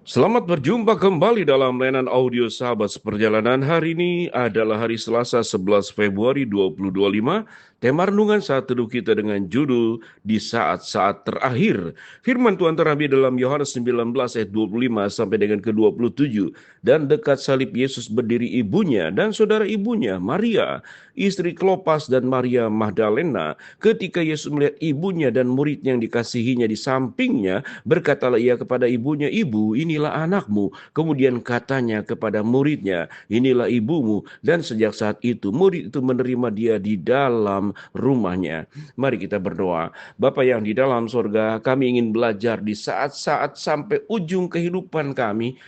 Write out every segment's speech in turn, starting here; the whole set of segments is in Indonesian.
Selamat berjumpa kembali dalam layanan audio Sahabat Seperjalanan. Hari ini adalah hari Selasa 11 Februari 2025. Tema renungan saat teduh kita dengan judul Di Saat-Saat Terakhir. Firman Tuhan terambil dalam Yohanes 19 ayat 25 sampai dengan ke-27. Dan dekat salib Yesus berdiri ibunya dan saudara ibunya Maria, istri Klopas dan Maria Magdalena. Ketika Yesus melihat ibunya dan murid yang dikasihinya di sampingnya, berkatalah ia kepada ibunya, "Ibu, inilah anakmu." Kemudian katanya kepada muridnya, "Inilah ibumu." Dan sejak saat itu, murid itu menerima dia di dalam rumahnya. Mari kita berdoa. Bapa yang di dalam sorga, kami ingin belajar di saat-saat sampai ujung kehidupan kami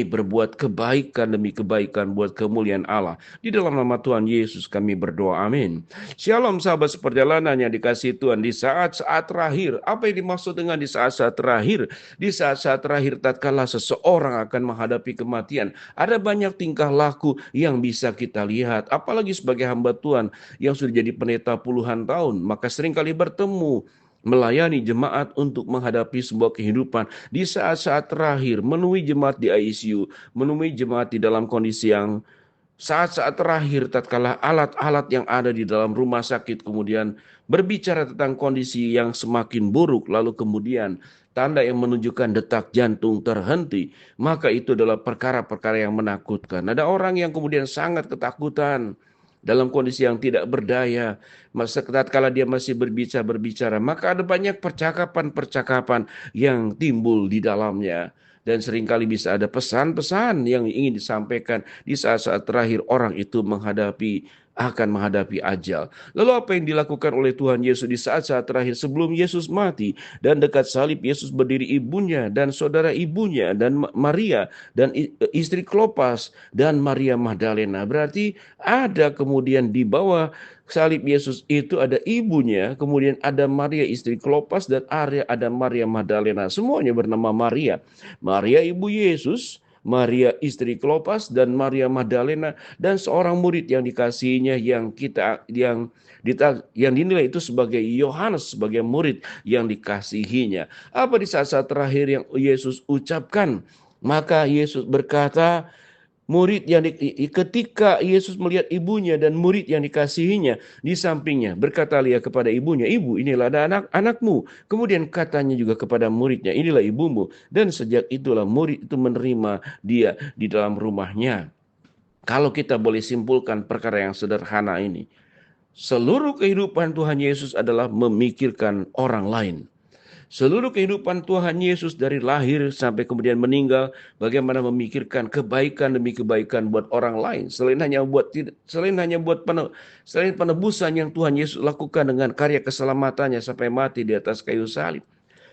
berbuat kebaikan demi kebaikan buat kemuliaan Allah. Di dalam nama Tuhan Yesus kami berdoa, amin. Shalom sahabat seperjalanan yang dikasihi Tuhan. Di saat-saat terakhir, apa yang dimaksud dengan di saat-saat terakhir? Di saat-saat terakhir tatkala seseorang akan menghadapi kematian, ada banyak tingkah laku yang bisa kita lihat. Apalagi sebagai hamba Tuhan yang sudah jadi pendeta puluhan tahun, maka seringkali bertemu melayani jemaat untuk menghadapi sebuah kehidupan di saat-saat terakhir, menemui jemaat di ICU, menemui jemaat di dalam kondisi yang saat-saat terakhir tatkala alat-alat yang ada di dalam rumah sakit kemudian berbicara tentang kondisi yang semakin buruk, lalu kemudian tanda yang menunjukkan detak jantung terhenti, maka itu adalah perkara-perkara yang menakutkan. Ada orang yang kemudian sangat ketakutan dalam kondisi yang tidak berdaya, masa tatkala dia masih berbicara, maka ada banyak percakapan-percakapan yang timbul di dalamnya. Dan seringkali bisa ada pesan-pesan yang ingin disampaikan di saat-saat terakhir orang itu akan menghadapi ajal. Lalu apa yang dilakukan oleh Tuhan Yesus di saat-saat terakhir sebelum Yesus mati? Dan dekat salib Yesus berdiri ibunya dan saudara ibunya dan Maria dan istri Klopas dan Maria Magdalena. Berarti ada kemudian di bawah salib Yesus itu ada ibunya, kemudian ada Maria istri Klopas dan ada Maria Magdalena. Semuanya bernama Maria. Maria ibu Yesus, Maria istri Klopas dan Maria Magdalena dan seorang murid yang dikasihinya yang dinilai itu sebagai Yohanes, sebagai murid yang dikasihinya. Apa di saat-saat terakhir yang Yesus ucapkan? Maka Yesus berkata, ketika Yesus melihat ibunya dan murid yang dikasihinya di sampingnya, berkata dia kepada ibunya, "Ibu, inilah anakmu." Kemudian katanya juga kepada muridnya, "Inilah ibumu." Dan sejak itulah murid itu menerima dia di dalam rumahnya. Kalau kita boleh simpulkan perkara yang sederhana ini, seluruh kehidupan Tuhan Yesus adalah memikirkan orang lain. Seluruh kehidupan Tuhan Yesus dari lahir sampai kemudian meninggal, bagaimana memikirkan kebaikan demi kebaikan buat orang lain, selain penebusan yang Tuhan Yesus lakukan dengan karya keselamatannya sampai mati di atas kayu salib.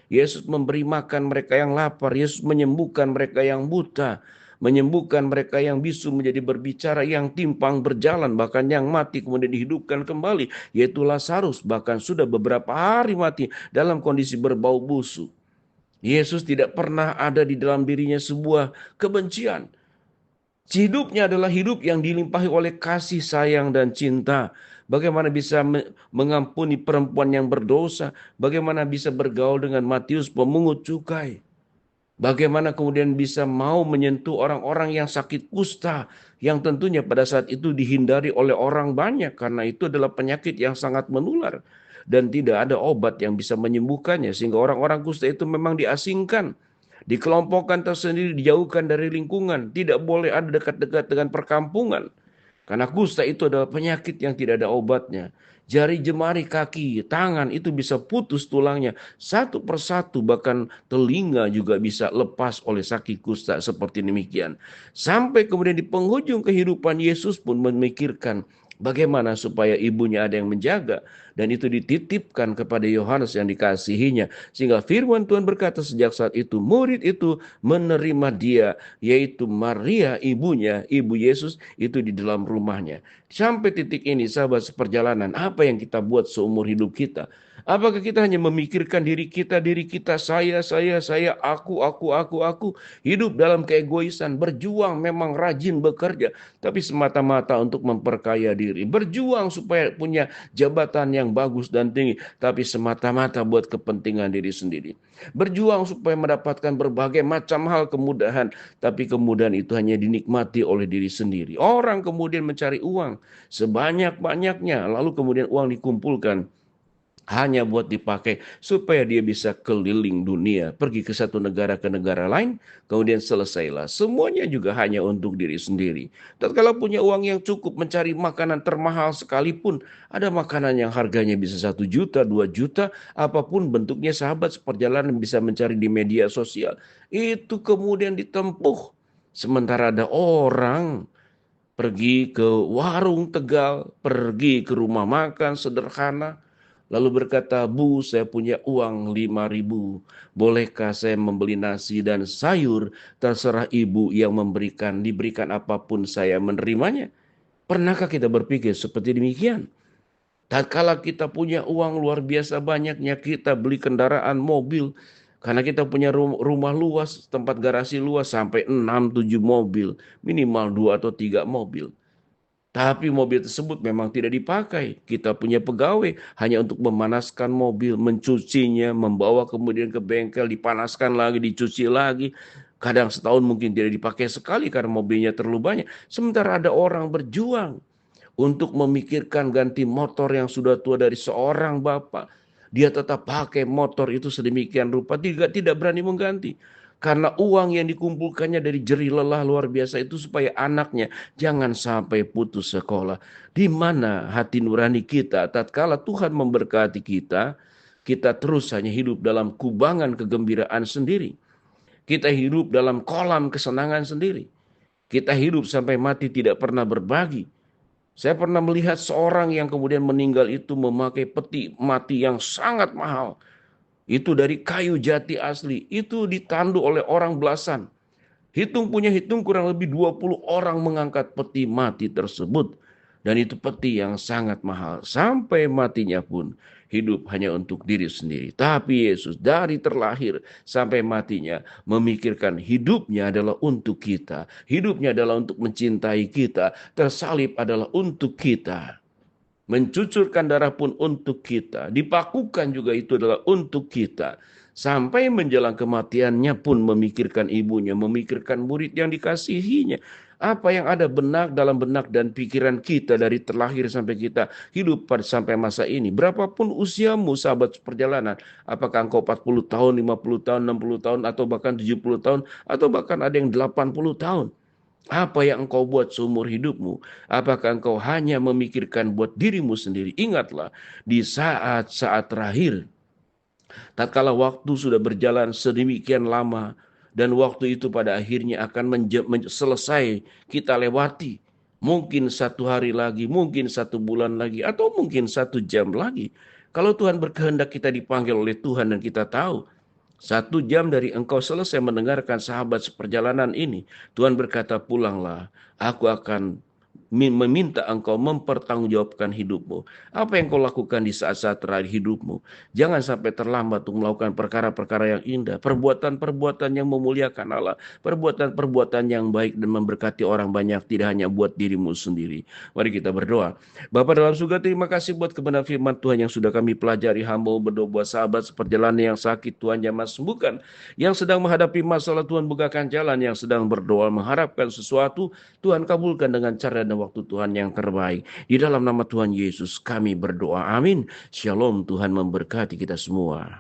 Yesus memberi makan mereka yang lapar, Yesus menyembuhkan mereka yang buta, menyembuhkan mereka yang bisu menjadi berbicara, yang timpang berjalan, bahkan yang mati kemudian dihidupkan kembali, yaitu Lazarus, bahkan sudah beberapa hari mati dalam kondisi berbau busuk. Yesus tidak pernah ada di dalam dirinya sebuah kebencian. Hidupnya adalah hidup yang dilimpahi oleh kasih sayang dan cinta. Bagaimana bisa mengampuni perempuan yang berdosa? Bagaimana bisa bergaul dengan Matius pemungut cukai? Bagaimana kemudian bisa mau menyentuh orang-orang yang sakit kusta, yang tentunya pada saat itu dihindari oleh orang banyak karena itu adalah penyakit yang sangat menular dan tidak ada obat yang bisa menyembuhkannya, sehingga orang-orang kusta itu memang diasingkan, dikelompokkan tersendiri, dijauhkan dari lingkungan, tidak boleh ada dekat-dekat dengan perkampungan. Karena kusta itu adalah penyakit yang tidak ada obatnya. Jari jemari kaki, tangan itu bisa putus tulangnya satu persatu, bahkan telinga juga bisa lepas oleh sakit kusta seperti demikian. Sampai kemudian di penghujung kehidupan Yesus pun memikirkan bagaimana supaya ibunya ada yang menjaga. Dan itu dititipkan kepada Yohanes yang dikasihinya. Sehingga firman Tuhan berkata sejak saat itu murid itu menerima dia, yaitu Maria ibunya, ibu Yesus itu di dalam rumahnya. Sampai titik ini sahabat seperjalanan, apa yang kita buat seumur hidup kita? Apakah kita hanya memikirkan diri kita, saya, aku, hidup dalam keegoisan, berjuang memang rajin bekerja, tapi semata-mata untuk memperkaya diri, berjuang supaya punya jabatan yang bagus dan tinggi, tapi semata-mata buat kepentingan diri sendiri. Berjuang supaya mendapatkan berbagai macam hal kemudahan, tapi kemudahan itu hanya dinikmati oleh diri sendiri. Orang kemudian mencari uang sebanyak-banyaknya, lalu kemudian uang dikumpulkan hanya buat dipakai supaya dia bisa keliling dunia, pergi ke satu negara ke negara lain, kemudian selesailah. Semuanya juga hanya untuk diri sendiri. Tatkala punya uang yang cukup mencari makanan termahal sekalipun, ada makanan yang harganya bisa 1 juta, 2 juta, apapun bentuknya sahabat seperjalanan bisa mencari di media sosial. Itu kemudian ditempuh. Sementara ada orang pergi ke warung Tegal, pergi ke rumah makan sederhana, lalu berkata, "Bu, saya punya uang 5.000. Bolehkah saya membeli nasi dan sayur? Terserah ibu yang memberikan, diberikan apapun saya menerimanya." Pernahkah kita berpikir seperti demikian? Tatkala kita punya uang luar biasa banyaknya, kita beli kendaraan mobil. Karena kita punya rumah luas, tempat garasi luas, sampai 6-7 mobil. Minimal 2 atau 3 mobil. Tapi mobil tersebut memang tidak dipakai. Kita punya pegawai hanya untuk memanaskan mobil, mencucinya, membawa kemudian ke bengkel, dipanaskan lagi, dicuci lagi. Kadang setahun mungkin tidak dipakai sekali karena mobilnya terlalu banyak. Sementara ada orang berjuang untuk memikirkan ganti motor yang sudah tua dari seorang bapak. Dia tetap pakai motor itu sedemikian rupa, tidak berani mengganti. Karena uang yang dikumpulkannya dari jerih lelah luar biasa itu supaya anaknya jangan sampai putus sekolah. Di mana hati nurani kita tatkala Tuhan memberkati kita, kita terus hanya hidup dalam kubangan kegembiraan sendiri. Kita hidup dalam kolam kesenangan sendiri. Kita hidup sampai mati tidak pernah berbagi. Saya pernah melihat seorang yang kemudian meninggal itu memakai peti mati yang sangat mahal. Itu dari kayu jati asli. Itu ditandu oleh orang belasan. Hitung kurang lebih 20 orang mengangkat peti mati tersebut. Dan itu peti yang sangat mahal. Sampai matinya pun hidup hanya untuk diri sendiri. Tapi Yesus dari terlahir sampai matinya memikirkan hidupnya adalah untuk kita. Hidupnya adalah untuk mencintai kita. Tersalib adalah untuk kita. Mencucurkan darah pun untuk kita. Dipakukan juga itu adalah untuk kita. Sampai menjelang kematiannya pun memikirkan ibunya, memikirkan murid yang dikasihinya. Apa yang ada dalam benak dan pikiran kita dari terlahir sampai kita hidup sampai masa ini. Berapapun usiamu sahabat perjalanan. Apakah engkau 40 tahun, 50 tahun, 60 tahun, atau bahkan 70 tahun, atau bahkan ada yang 80 tahun. Apa yang engkau buat seumur hidupmu? Apakah engkau hanya memikirkan buat dirimu sendiri? Ingatlah, di saat-saat terakhir, tatkala waktu sudah berjalan sedemikian lama, dan waktu itu pada akhirnya akan selesai kita lewati. Mungkin 1 hari lagi, mungkin 1 bulan lagi, atau mungkin 1 jam lagi. Kalau Tuhan berkehendak kita dipanggil oleh Tuhan dan kita tahu, 1 jam dari engkau selesai mendengarkan sahabat seperjalanan ini, Tuhan berkata, "Pulanglah, aku akan meminta engkau mempertanggungjawabkan hidupmu." Apa yang kau lakukan di saat-saat terakhir hidupmu? Jangan sampai terlambat untuk melakukan perkara-perkara yang indah, perbuatan-perbuatan yang memuliakan Allah, perbuatan-perbuatan yang baik dan memberkati orang banyak, tidak hanya buat dirimu sendiri. Mari kita berdoa. Bapa dalam surga, terima kasih buat kebenaran firman Tuhan yang sudah kami pelajari. Hamba berdoa buat sahabat seperjalanan yang sakit, Tuhan jamah sembuhkan. Yang sedang menghadapi masalah, Tuhan bukakan jalan. Yang sedang berdoa mengharapkan sesuatu, Tuhan kabulkan dengan cara dan waktu Tuhan yang terbaik. Di dalam nama Tuhan Yesus kami berdoa. Amin. Shalom, Tuhan memberkati kita semua.